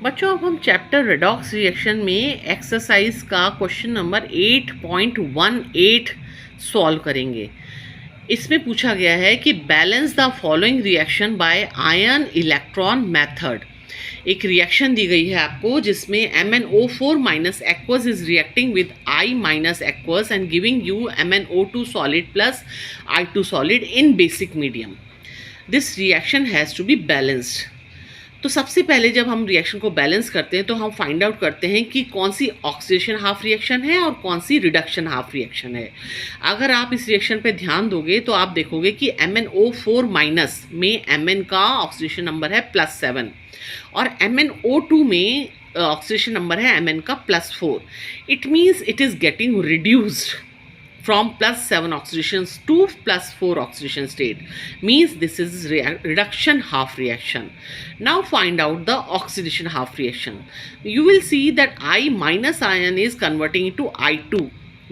बच्चों अब हम चैप्टर रेडॉक्स रिएक्शन में एक्सरसाइज का क्वेश्चन नंबर 8.18 सॉल्व करेंगे। इसमें पूछा गया है कि balance the following reaction by ion electron method. एक रिएक्शन दी गई है आपको जिसमें MnO4 minus aqueous is reacting with I minus aqueous and giving you MnO2 solid plus I2 solid in basic medium. This reaction has to be balanced. तो सबसे पहले जब हम रिएक्शन को बैलेंस करते हैं तो हम फाइंड आउट करते हैं कि कौन सी ऑक्सीडेशन हाफ रिएक्शन है और कौन सी रिडक्शन हाफ रिएक्शन है। अगर आप इस रिएक्शन पे ध्यान दोगे तो आप देखोगे कि MnO4 माइनस में Mn का ऑक्सीडेशन नंबर है +7 और MnO2 में ऑक्सीडेशन नंबर है Mn का +4। It means it is getting reduced from +7 oxidations to +4 oxidation state, means this is reduction half reaction. Now find out the oxidation half reaction. You will see that I minus ion is converting into I2,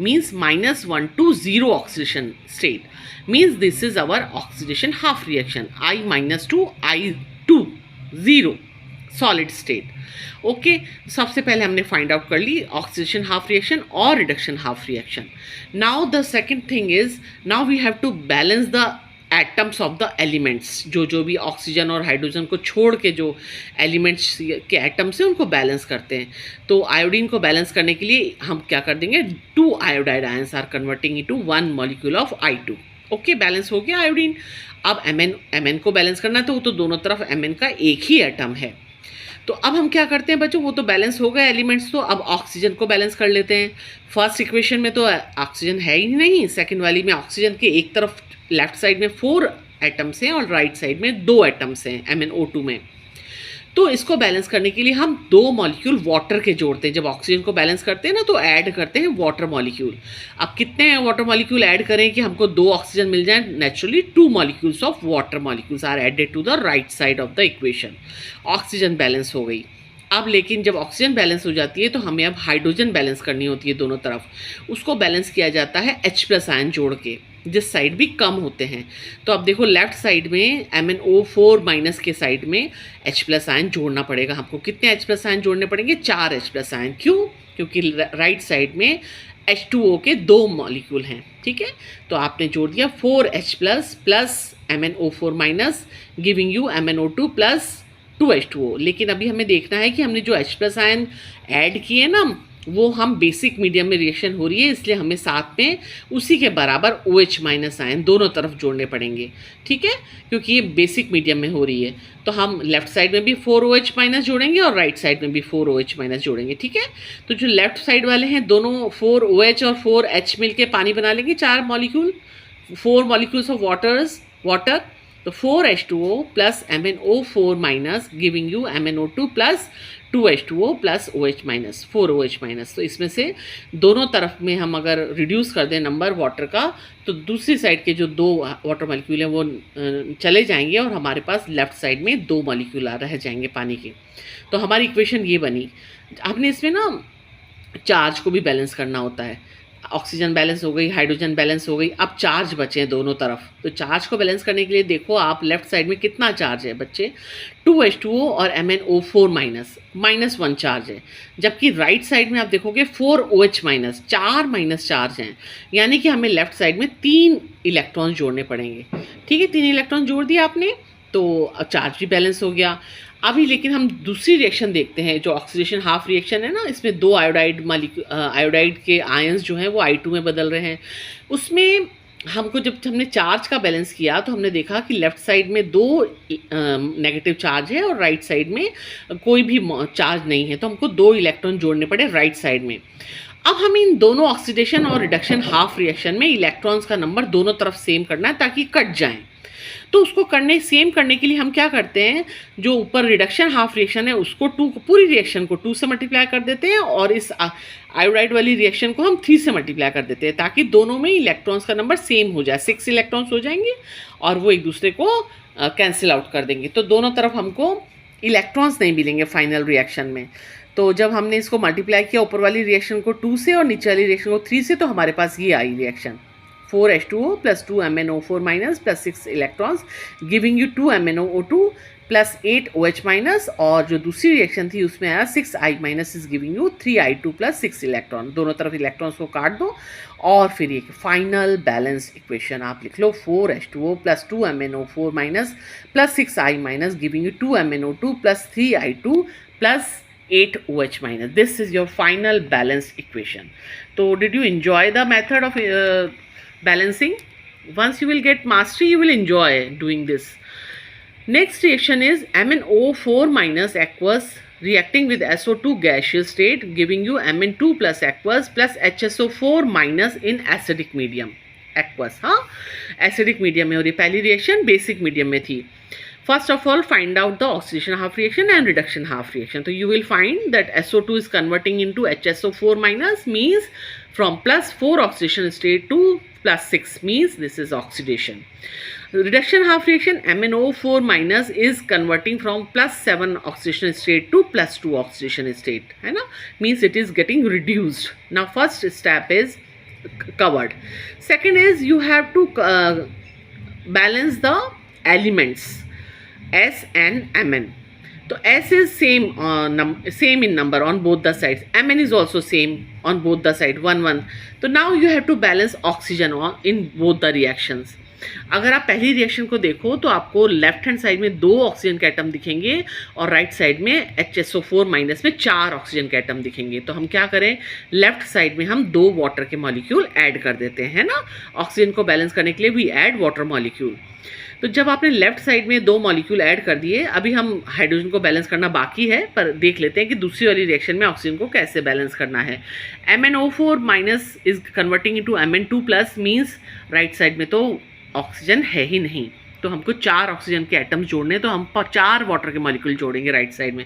means -1 to 0 oxidation state, means this is our oxidation half reaction. I minus to I2 0 solid state. Okay, सबसे पहले हमने find out कर ली oxidation half reaction और reduction half reaction. Now the second thing is, now we have to balance the atoms of the elements. जो भी oxygen और hydrogen को छोड़ के जो एलिमेंट्स के एटम्स हैं उनको बैलेंस करते हैं। तो आयोडीन को बैलेंस करने के लिए हम क्या कर देंगे, 2 iodide ions are converting into 1 molecule of I2। Okay, balance हो गया आयोडीन। अब Mn को बैलेंस करना है तो वो तो दोनों तरफ Mn का एक ही एटम है। तो अब हम क्या करते हैं बच्चों, वो तो बैलेंस हो गए एलिमेंट्स, तो अब ऑक्सीजन को बैलेंस कर लेते हैं। फर्स्ट इक्वेशन में तो ऑक्सीजन है ही नहीं, सेकंड वाली में ऑक्सीजन के एक तरफ लेफ्ट साइड में 4 एटम्स हैं और राइट साइड में 2 एटम्स हैं MnO2 में। तो इसको बैलेंस करने के लिए हम 2 मॉलिक्यूल वाटर के जोड़ते हैं। जब ऑक्सीजन को बैलेंस करते हैं ना तो ऐड करते हैं वाटर मॉलिक्यूल। अब कितने वाटर मॉलिक्यूल ऐड करें कि हमको 2 ऑक्सीजन मिल जाए? Naturally 2 molecules of water molecules are added to the right side of the equation. Oxygen balance हो गई। अब लेकिन जब ऑक्सीजन बैलेंस हो जाती है तो हमें अब हाइड्रोजन बैलेंस करनी होती है दोनों तरफ। उसको बैलेंस किया जाता है H+ आयन जोड़ के, जिस साइड भी कम होते हैं। तो अब देखो लेफ्ट साइड में MnO4 माइनस के साइड में H+ आयन जोड़ना पड़ेगा हमको। कितने H+ आयन जोड़ने पड़ेंगे? 4 H+ आयन। क्यों? क्योंकि राइट साइड में H2O के 2 मॉलिक्यूल हैं। ठीक है, तो आपने जोड़ दिया 4H+ plus MnO4 minus giving you MnO2 plus 2H2O। लेकिन अभी हमें देखना है कि हमने जो H+ आयन ऐड किए ना वो हम बेसिक मीडियम में रिएक्शन हो रही है, इसलिए हमें साथ में उसी के बराबर OH- आयन दोनों तरफ जोड़ने पड़ेंगे। ठीक है, क्योंकि ये बेसिक मीडियम में हो रही है। तो हम लेफ्ट साइड में भी 4OH- जोड़ेंगे और राइट साइड में भी 4OH- जोड़ेंगे। ठीक है, तो जो लेफ्ट साइड वाले हैं दोनों 4OH और 4H मिल के पानी बना लेंगे, 4 मॉलिक्यूल, 4 मॉलिक्यूल्स ऑफ वाटर। तो 4H2O plus MnO4 minus giving you MnO2 plus 2H2O plus OH- 4OH-। तो इसमें से दोनों तरफ में हम अगर रिड्यूस कर दें नंबर वाटर का तो दूसरी साइड के जो 2 वाटर मॉलिक्यूल हैं वो चले जाएंगे और हमारे पास लेफ्ट साइड में 2 मॉलिक्यूल रह जाएंगे पानी के। तो हमारी इक्वेशन ये बनी। आपने इसमें ना चार्ज को भी बैलेंस करना होता है। ऑक्सीजन बैलेंस हो गई, हाइड्रोजन बैलेंस हो गई, अब चार्ज बचे हैं दोनों तरफ। तो चार्ज को बैलेंस करने के लिए देखो आप लेफ्ट साइड में कितना चार्ज है बच्चे, 2H2O और MnO4 -1 चार्ज है। जबकि राइट साइड में आप देखोगे 4OH- 4 माइनस चार्ज हैं, यानी कि हमें लेफ्ट साइड में 3 इलेक्ट्रॉन जोड़ने पड़ेंगे। ठीक है, 3 इलेक्ट्रॉन जोड़ दिया आपने तो चार्ज भी बैलेंस हो गया। अभी लेकिन हम दूसरी रिएक्शन देखते हैं जो ऑक्सीडेशन हाफ रिएक्शन है ना, इसमें 2 आयोडाइड के आयंस जो हैं वो I2 में बदल रहे हैं। उसमें हमको जब हमने चार्ज का बैलेंस किया तो हमने देखा कि लेफ्ट साइड में 2 नेगेटिव चार्ज है और राइट साइड में कोई भी चार्ज नहीं है, तो हमको 2 इलेक्ट्रॉन जोड़ने पड़े राइट साइड में। अब हमें इन दोनों ऑक्सीडेशन और रिडक्शन हाफ रिएक्शन में इलेक्ट्रॉन्स का नंबर दोनों तरफ सेम करना है ताकि कट जाएं। तो उसको सेम करने के लिए हम क्या करते हैं, जो ऊपर रिडक्शन हाफ रिएक्शन है उसको पूरी रिएक्शन को 2 से मल्टीप्लाई कर देते हैं और इस आयोडाइड वाली रिएक्शन को हम 3 से मल्टीप्लाई कर देते हैं ताकि दोनों में इलेक्ट्रॉन्स का नंबर सेम हो जाए। 6 इलेक्ट्रॉन्स हो जाएंगे और वो एक दूसरे को कैंसिल आउट कर देंगे। तो दोनों तरफ हमको इलेक्ट्रॉन्स नहीं मिलेंगे फाइनल रिएक्शन में। तो जब हमने इसको मल्टीप्लाई किया ऊपर वाली रिएक्शन को 2 से और नीचे वाली रिएक्शन को 3 से, तो हमारे पास ये आई reaction 4H2O plus 2 MnO4 minus plus 6 electrons giving you 2 MnO2 plus 8 OH minus, और जो दूसरी रिएक्शन थी उसमें आया 6I minus is giving you 3I2 plus 6 electron. दोनों तरफ इलेक्ट्रॉन्स को काट दो और फिर ये फाइनल बैलेंस इक्वेशन आप लिख लो 4H2O plus 2MnO4 minus plus 6I minus giving you 2MnO2 plus 3I2 plus 8 OH minus. This is your final balanced equation. So did you enjoy the method of balancing? Once you will get mastery, you will enjoy doing this. Next reaction is MnO4 minus aqueous reacting with SO2 gaseous state giving you Mn2 plus aqueous plus HSO4 minus in acidic medium. Aqueous, हाँ, acidic medium में, और ये पहली reaction basic medium में थी. First of all, find out the oxidation half reaction and reduction half reaction. So you will find that SO2 is converting into HSO4 minus, means from plus 4 oxidation state to plus 6, means this is oxidation. Reduction half reaction, MnO4 minus is converting from plus 7 oxidation state to plus 2 oxidation state, है ना, means it is getting reduced. Now first step is covered. Second is you have to balance the elements S and Mn. So S is same in number on both the sides. Mn is also same on both the side, 1 1. So now you have to balance oxygen in both the reactions. अगर आप पहली reaction को देखो तो आपको left hand side में 2 oxygen के atom दिखेंगे और राइट साइड में HSO4 माइनस में 4 ऑक्सीजन के एटम दिखेंगे. तो हम क्या करें, लेफ्ट साइड में हम 2 वाटर के मॉलिक्यूल ऐड कर देते हैं ना. ऑक्सीजन को बैलेंस करने के लिए वी ऐड वाटर मॉलिक्यूल. तो जब आपने लेफ्ट साइड में 2 मॉलिक्यूल ऐड कर दिए, अभी हम हाइड्रोजन को बैलेंस करना बाकी है, पर देख लेते हैं कि दूसरी वाली रिएक्शन में ऑक्सीजन को कैसे बैलेंस करना है. MnO4 minus is converting into Mn2 plus, means right side में तो ऑक्सीजन है ही नहीं, तो हमको 4 ऑक्सीजन के एटम्स जोड़ने, तो हम 4 वाटर के मॉलिक्यूल जोड़ेंगे राइट साइड में.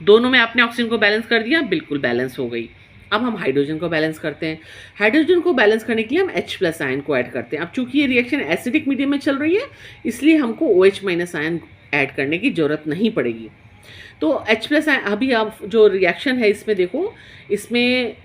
दोनों में आपने ऑक्सीजन को बैलेंस कर दिया, बिल्कुल बैलेंस हो गई. अब हम हाइड्रोजन को बैलेंस करते हैं. हाइड्रोजन को बैलेंस करने के लिए हम H प्लस आयन को ऐड करते हैं. अब चूंकि ये रिएक्शन एसिडिक मीडियम में चल रही है, इसलिए हमको OH माइनस आयन ऐड करने की ज़रूरत नहीं पड़ेगी. तो H प्लस आयन, अभी आप जो रिएक्शन है इसमें देखो, इसमें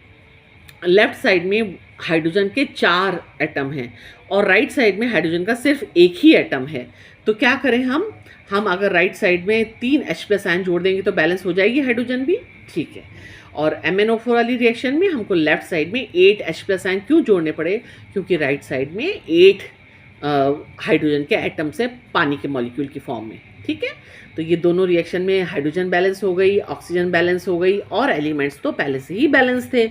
लेफ्ट साइड में हाइड्रोजन के 4 एटम हैं और राइट साइड में हाइड्रोजन का सिर्फ एक ही एटम है. तो क्या करें हम अगर राइट साइड में 3 H प्लस आयन जोड़ देंगे तो बैलेंस हो जाएगी हाइड्रोजन भी, ठीक है. और MnO4 वाली रिएक्शन में हमको लेफ्ट साइड में 8 H प्लस आयन क्यों जोड़ने पड़े, क्योंकि राइट साइड में 8 हाइड्रोजन के एटम्स है पानी के मॉलिक्यूल की फॉर्म में, ठीक है. तो ये दोनों रिएक्शन में हाइड्रोजन बैलेंस हो गई, ऑक्सीजन बैलेंस हो गई, और एलिमेंट्स तो पहले से ही बैलेंस थे.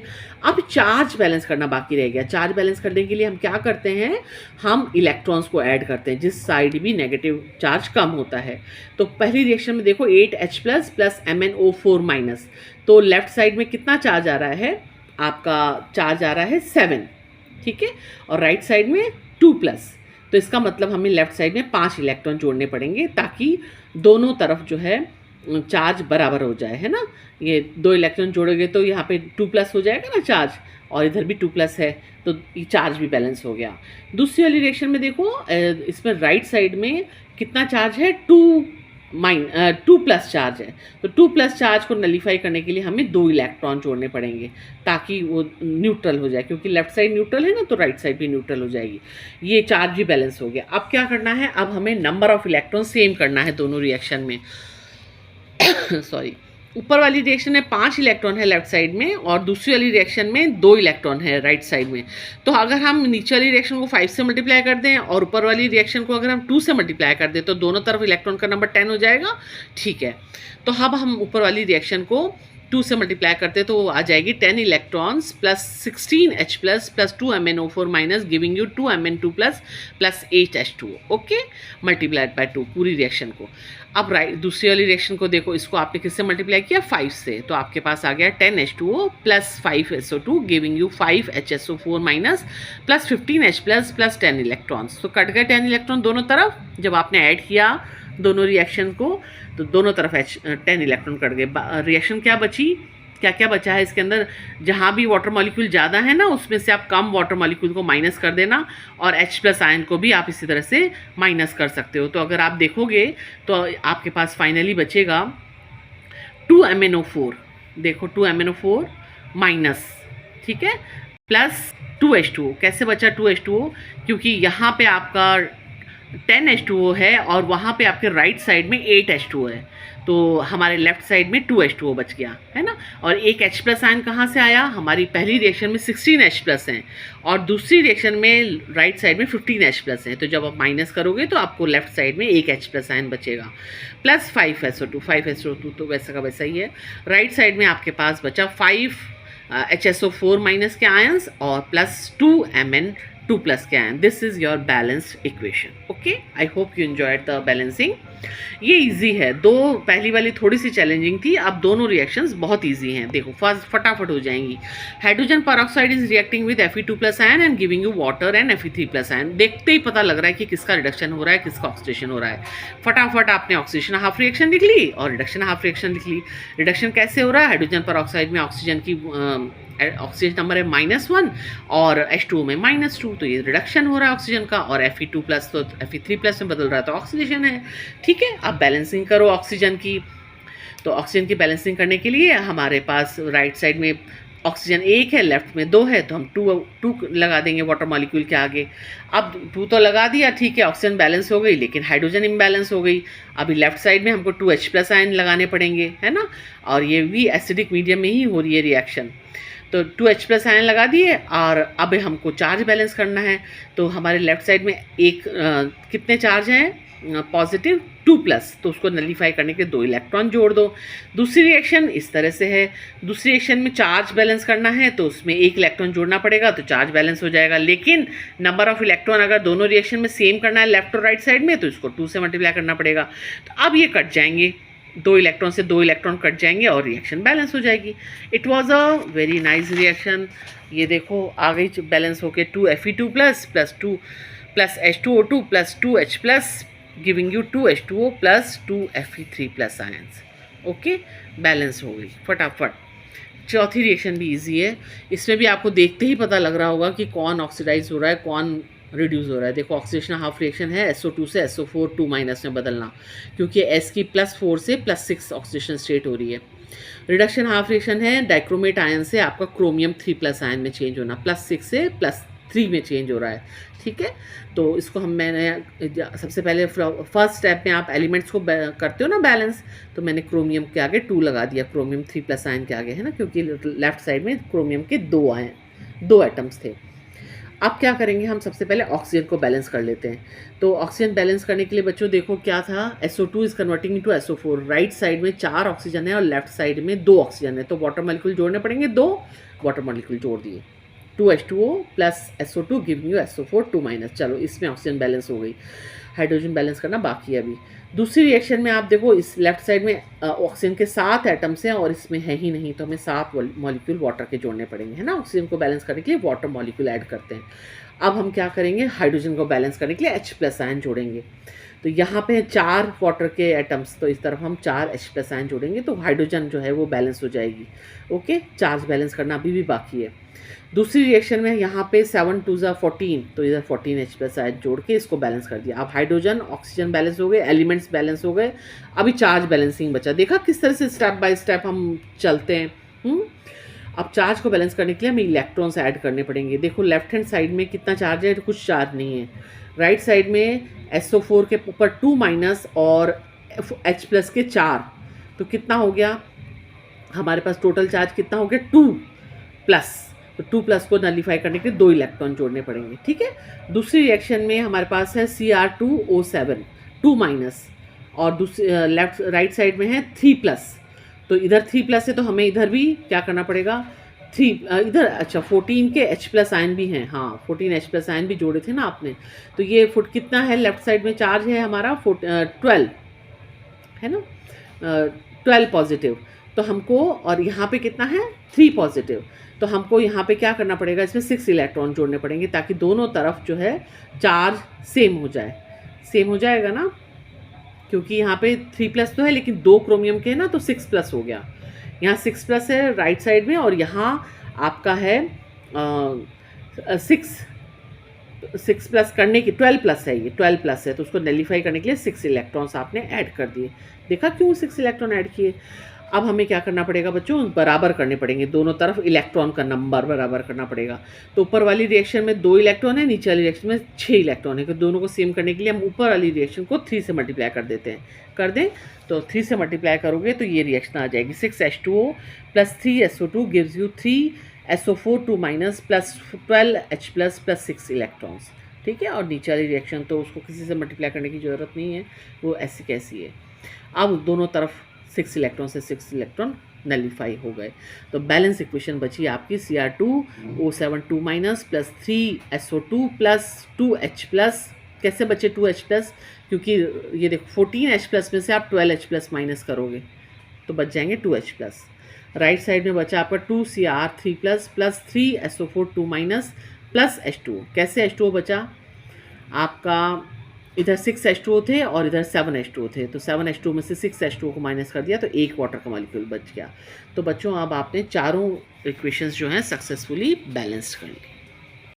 अब चार्ज बैलेंस करना बाकी रह गया. चार्ज बैलेंस करने के लिए हम क्या करते हैं, हम इलेक्ट्रॉन्स को ऐड करते हैं जिस साइड भी नेगेटिव चार्ज कम होता है. तो पहली रिएक्शन में देखो 8 H plus plus MnO4 minus, तो लेफ्ट साइड में कितना चार्ज आ रहा है, आपका चार्ज आ रहा है 7, ठीक है, और राइट साइड में 2 प्लस. तो इसका मतलब हमें लेफ्ट साइड में 5 इलेक्ट्रॉन जोड़ने पड़ेंगे ताकि दोनों तरफ जो है चार्ज बराबर हो जाए, है ना. ये 2 इलेक्ट्रॉन जोड़ोगे तो यहाँ पे 2 प्लस हो जाएगा ना चार्ज, और इधर भी 2 प्लस है, तो ये चार्ज भी बैलेंस हो गया. दूसरी वाली रिएक्शन में देखो, इसमें राइट साइड में कितना चार्ज है, 2 प्लस चार्ज है. तो 2 प्लस चार्ज को नलीफाई करने के लिए हमें 2 इलेक्ट्रॉन जोड़ने पड़ेंगे ताकि वो न्यूट्रल हो जाए, क्योंकि लेफ्ट साइड न्यूट्रल है ना, तो राइट साइड भी न्यूट्रल हो जाएगी. ये चार्ज भी बैलेंस हो गया. अब क्या करना है, अब हमें नंबर ऑफ इलेक्ट्रॉन सेम करना है दोनों रिएक्शन में. सॉरी, ऊपर वाली रिएक्शन में 5 इलेक्ट्रॉन है लेफ्ट साइड में और दूसरी वाली रिएक्शन में 2 इलेक्ट्रॉन है राइट साइड में. तो अगर हम नीचे वाली रिएक्शन को 5 से मल्टीप्लाई कर दें और ऊपर वाली रिएक्शन को अगर हम 2 से मल्टीप्लाई कर दें तो दोनों तरफ इलेक्ट्रॉन का नंबर 10 हो जाएगा, ठीक है. तो अब हम ऊपर वाली रिएक्शन को 2 से मल्टीप्लाई करते तो आ जाएगी 10 electrons plus 16 H plus plus 2 MnO4 minus giving you 2 Mn2 plus plus 8 H2O, okay, multiplied by 2 पूरी रिएक्शन को. अब राइट दूसरी वाली रिएक्शन को देखो, इसको आपने किससे मल्टीप्लाई किया, 5 से, तो आपके पास आ गया 10 H2O plus 5 SO2 giving you 5 HSO4 minus plus 15 H plus plus 10 electrons. तो कट गए 10 इलेक्ट्रॉन दोनों तरफ. जब आपने ऐड किया दोनों रिएक्शन को तो दोनों तरफ 10 इलेक्ट्रॉन कट गए. रिएक्शन क्या बची, क्या क्या बचा है इसके अंदर, जहाँ भी वाटर मॉलिक्यूल ज़्यादा है ना उसमें से आप कम वाटर मॉलिक्यूल को माइनस कर देना, और H प्लस आयन को भी आप इसी तरह से माइनस कर सकते हो. तो अगर आप देखोगे तो आपके पास फाइनली बचेगा 2 MnO4, देखो 2 MnO4 माइनस, ठीक है, प्लस 2 H2O. कैसे बचा 2 H2O, क्योंकि यहाँ पे आपका 10H2O है और वहाँ पे आपके राइट साइड में 8H2O है, तो हमारे लेफ्ट साइड में 2H2O बच गया है ना। और एक H प्लस आयन कहाँ से आया, हमारी पहली रिएक्शन में 16H प्लस हैं और दूसरी रिएक्शन में राइट साइड में 15H प्लस हैं, तो जब आप माइनस करोगे तो आपको लेफ्ट साइड में एक H प्लस आयन बचेगा प्लस 5SO2 तो वैसा का वैसा ही है। राइट साइड में आपके पास बचा 5 HSO4 माइनस के आयंस और प्लस 2 Mn2 प्लस के ion. This is your balanced equation. Okay, I hope you enjoyed the balancing. ये इजी है, दो पहली वाली थोड़ी सी चैलेंजिंग थी, अब दोनों रिएक्शंस बहुत इजी हैं। देखो फटाफट हो जाएंगी। Hydrogen peroxide is reacting with Fe2 plus ion and giving you water and Fe3 plus ion. देखते ही पता लग रहा है कि किसका रिडक्शन हो रहा है, किसका ऑक्सीडेशन हो रहा है। फटाफट आपने ऑक्सीडेशन हाफ रिएक्शन लिख ली और रिडक्शन हाफ रिएक्शन लिख ली। रिडक्शन कैसे हो रहा है, हाइड्रोजन पेरोक्साइड में ऑक्सीजन की ऑक्सीजन नंबर है -1 और H2O में -2, तो ये रिडक्शन हो रहा है ऑक्सीजन का, और Fe2 प्लस तो Fe3 प्लस में बदल रहा है तो ऑक्सीडेशन है। ठीक है, अब बैलेंसिंग करो ऑक्सीजन की। तो ऑक्सीजन की बैलेंसिंग करने के लिए हमारे पास राइट साइड में ऑक्सीजन 1 है, लेफ्ट में 2 है, तो हम 2 लगा देंगे वाटर मॉलिक्यूल के आगे। अब 2 तो लगा दिया, ठीक है, ऑक्सीजन बैलेंस हो गई, लेकिन हाइड्रोजन इम्बैलेंस हो गई। अभी लेफ्ट साइड में हमको 2H प्लस आयन लगाने पड़ेंगे, है ना, और ये भी एसिडिक मीडियम में ही हो रही है रिएक्शन। तो 2H प्लस आयन लगा दिए और अब हमको चार्ज बैलेंस करना है। तो हमारे लेफ्ट साइड में कितने चार्ज हैं, पॉजिटिव 2 प्लस, तो उसको नलीफाई करने के 2 इलेक्ट्रॉन जोड़ दो। दूसरी रिएक्शन इस तरह से है, दूसरी रिएक्शन में चार्ज बैलेंस करना है तो उसमें 1 इलेक्ट्रॉन जोड़ना पड़ेगा, तो चार्ज बैलेंस हो जाएगा। लेकिन नंबर ऑफ इलेक्ट्रॉन अगर दोनों रिएक्शन में सेम करना है लेफ्ट और राइट साइड में, तो इसको 2 से मल्टीप्लाई करना पड़ेगा। तो अब ये कट जाएंगे, 2 इलेक्ट्रॉन से 2 इलेक्ट्रॉन कट जाएंगे और रिएक्शन बैलेंस हो जाएगी। It was a very nice reaction. ये देखो आ गई बैलेंस होके 2 Fe2 plus plus 2 plus H2O2 plus 2H plus giving you 2H2O plus 2 Fe3 plus ions. Okay, balance हो गई फटाफट। चौथी रिएक्शन भी इजी है, इसमें भी आपको देखते ही पता लग रहा होगा कि कौन ऑक्सीडाइज हो रहा है, कौन रिड्यूस हो रहा है। देखो ऑक्सीडेशन हाफ रिएक्शन है, SO2 से SO4 2 माइनस में बदलना, क्योंकि S की +4 से +6 ऑक्सीडेशन स्टेट हो रही है। रिडक्शन हाफ रिएक्शन है, डाइक्रोमेट आयन से आपका क्रोमियम 3 प्लस आयन में चेंज होना, +6 से +3 में चेंज हो रहा है। ठीक है, तो इसको मैंने सबसे पहले फर्स्ट स्टेप में आप एलिमेंट्स को करते हो ना बैलेंस, तो मैंने क्रोमियम के आगे 2 लगा दिया, क्रोमियम 3 प्लस आयन के आगे, है ना, क्योंकि लेफ्ट साइड में क्रोमियम के 2 एटम्स थे। अब क्या करेंगे, हम सबसे पहले ऑक्सीजन को बैलेंस कर लेते हैं। तो ऑक्सीजन बैलेंस करने के लिए बच्चों देखो क्या था, SO2 is converting into SO4। Right side में 4 ऑक्सीजन है और लेफ्ट साइड में 2 ऑक्सीजन है, तो वाटर मॉलिक्यूल जोड़ने पड़ेंगे, 2 वाटर मॉलिक्यूल जोड़ दिए, 2H2O plus SO2 giving you SO4 2 minus. चलो इसमें ऑक्सीजन बैलेंस हो गई, हाइड्रोजन बैलेंस करना बाकी है अभी। दूसरी रिएक्शन में आप देखो, इस लेफ्ट साइड में ऑक्सीजन के 7 एटम्स हैं और इसमें है ही नहीं, तो हमें 7 मॉलिक्यूल वाटर के जोड़ने पड़ेंगे, है ना। ऑक्सीजन को बैलेंस करने के लिए वाटर मॉलिक्यूल ऐड करते हैं। अब हम क्या करेंगे, हाइड्रोजन को बैलेंस करने के लिए H प्लस आयन जोड़ेंगे। तो यहाँ पे 4 वाटर के एटम्स, तो इस तरफ हम 4 H प्लस आयन जोड़ेंगे, तो हाइड्रोजन जो है वो बैलेंस हो जाएगी। ओके, चार्ज बैलेंस करना अभी भी बाकी है। दूसरी रिएक्शन में यहाँ पे 7 2 14, तो इधर 14 H प्लस आयन जोड़ के इसको बैलेंस कर दिया। अब हाइड्रोजन ऑक्सीजन बैलेंस हो गए, एलिमेंट्स बैलेंस हो गए, अभी चार्ज बैलेंसिंग बचा। देखा किस तरह से स्टेप बाय स्टेप हम चलते हैं। अब चार्ज को बैलेंस करने के लिए हमें इलेक्ट्रॉन्स ऐड करने पड़ेंगे। देखो लेफ्ट हैंड साइड में कितना चार्ज है, कुछ चार्ज नहीं है। राइट साइड में SO4 के ऊपर 2 माइनस और H प्लस के 4, तो कितना हो गया हमारे पास टोटल चार्ज, कितना हो गया 2 प्लस। तो 2 प्लस को नलीफाई करने के लिए 2 इलेक्ट्रॉन जोड़ने पड़ेंगे। ठीक है, दूसरी रिएक्शन में हमारे पास है Cr2O7 2 माइनस और दूसरी लेफ्ट राइट साइड में है 3 प्लस, तो इधर 3 प्लस है तो हमें इधर भी क्या करना पड़ेगा, 3 इधर, अच्छा 14 के H प्लस आयन भी हैं, हाँ 14 H प्लस आयन भी जोड़े थे ना आपने। तो ये फुट कितना है, लेफ्ट साइड में चार्ज है हमारा 12 है ना, 12 पॉजिटिव, तो हमको, और यहाँ पे कितना है 3 पॉजिटिव, तो हमको यहाँ पे क्या करना पड़ेगा, इसमें 6 इलेक्ट्रॉन जोड़ने पड़ेंगे ताकि दोनों तरफ जो है चार्ज सेम हो जाए। सेम हो जाएगा ना, क्योंकि यहाँ पे 3 प्लस तो है लेकिन 2 क्रोमियम के हैं ना, तो 6 प्लस हो गया। यहाँ 6 प्लस है राइट साइड में और यहाँ आपका है 6 प्लस करने की 12 प्लस है, ये 12 प्लस है, तो उसको नलीफाई करने के लिए 6 इलेक्ट्रॉन्स आपने ऐड कर दिए। देखा क्यों 6 इलेक्ट्रॉन ऐड किए। अब हमें क्या करना पड़ेगा बच्चों, बराबर करने पड़ेंगे, दोनों तरफ इलेक्ट्रॉन का नंबर बराबर करना पड़ेगा। तो ऊपर वाली रिएक्शन में 2 इलेक्ट्रॉन है, नीचे वाली रिएक्शन में 6 इलेक्ट्रॉन है, तो दोनों को सेम करने के लिए हम ऊपर वाली रिएक्शन को 3 से मल्टीप्लाई कर देते हैं, कर दें। तो 3 से मल्टीप्लाई करोगे तो ये रिएक्शन आ जाएगी 6H2O plus 3SO2 gives you 3SO4 2 minus plus 12H plus 6 electrons. ठीक है, और नीचे वाली रिएक्शन तो उसको किसी से मल्टीप्लाई करने की ज़रूरत नहीं है, वो ऐसी कैसी है। अब दोनों तरफ 6 इलेक्ट्रॉन से 6 इलेक्ट्रॉन नलीफाई हो गए, तो बैलेंस इक्वेशन बची आपकी Cr2O7 2 minus plus 3SO2 plus 2H plus. कैसे बचे 2H प्लस, क्योंकि ये देखो 14H प्लस में से आप 12H प्लस माइनस करोगे तो बच जाएंगे 2H प्लस। राइट साइड में बचा आपका 2Cr3 plus plus 3SO4 2 minus plus H2O। कैसे H2O बचा आपका, इधर 6H2O थे और इधर 7H2O थे, तो 7H2O में से 6H2O को माइनस कर दिया तो एक वाटर का मॉलिक्यूल बच गया। तो बच्चों अब आपने चारों इक्वेशंस जो हैं सक्सेसफुली बैलेंस्ड कर ली।